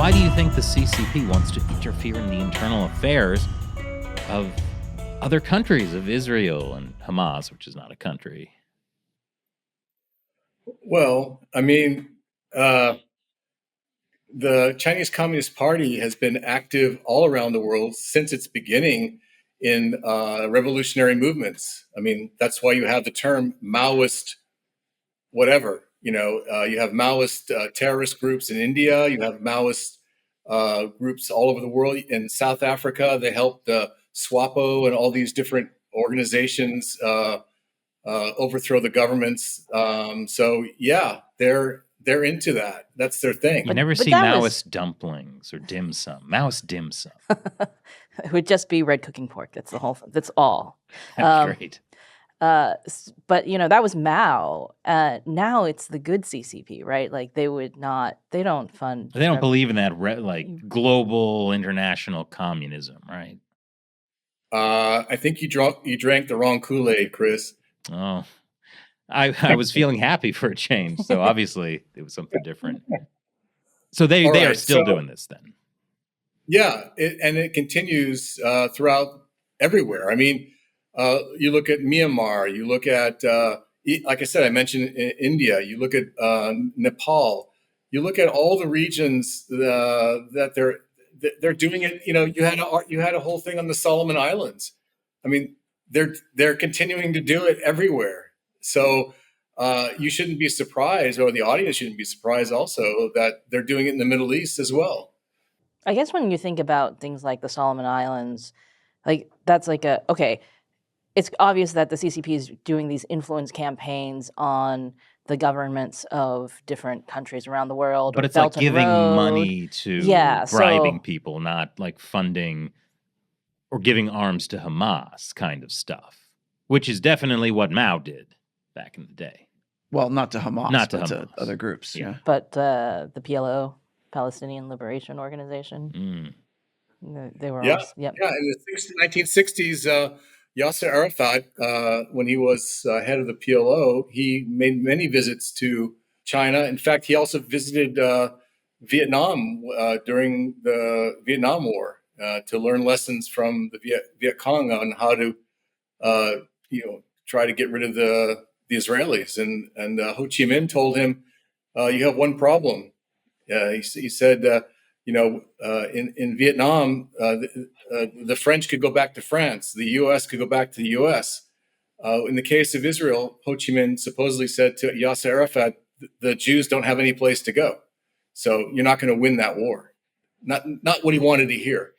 Why do you think the CCP wants to interfere in the internal affairs of other countries, of Israel and Hamas, which is not a country? Well, I mean, the Chinese Communist Party has been active all around the world since its beginning in revolutionary movements. I mean, that's why you have the term Maoist whatever. You have Maoist terrorist groups in India. You have Maoist groups all over the world. In South Africa, they helped SWAPO and all these different organizations overthrow the governments. So yeah, they're into that. That's their thing. You never see Maoist dumplings or dim sum. Maoist dim sum. It would just be red cooking pork. That's the whole thing. That's all. That's great. But, that was Mao. Now it's the good CCP, right? Like they don't fund. They don't believe in that global international communism, right? I think you drank the wrong Kool-Aid, Chris. Oh, I was feeling happy for a change. So obviously it was something different. So they are still doing this then. Yeah. It continues throughout everywhere. I mean, you look at Myanmar, you look at, like I said, I mentioned India, you look at Nepal, you look at all the regions that they're doing it. You had a whole thing on the Solomon Islands. I mean, they're continuing to do it everywhere. So you shouldn't be surprised, or the audience shouldn't be surprised also, that they're doing it in the Middle East as well. I guess when you think about things like the Solomon Islands, like that's like it's obvious that the CCP is doing these influence campaigns on the governments of different countries around the world. But it's like giving money to bribing people, not like funding or giving arms to Hamas kind of stuff, which is definitely what Mao did back in the day. Well, not to Hamas, but to other groups. Yeah. But the PLO, Palestinian Liberation Organization, they were in the 1960s. Yasser Arafat, when he was head of the PLO, he made many visits to China. In fact, he also visited Vietnam during the Vietnam War to learn lessons from the Viet Cong on how to, try to get rid of the Israelis. And Ho Chi Minh told him, "You have one problem." He said, in Vietnam, the French could go back to France. The U.S. could go back to the U.S. In the case of Israel, Ho Chi Minh supposedly said to Yasser Arafat, the Jews don't have any place to go. So you're not going to win that war. Not what he wanted to hear.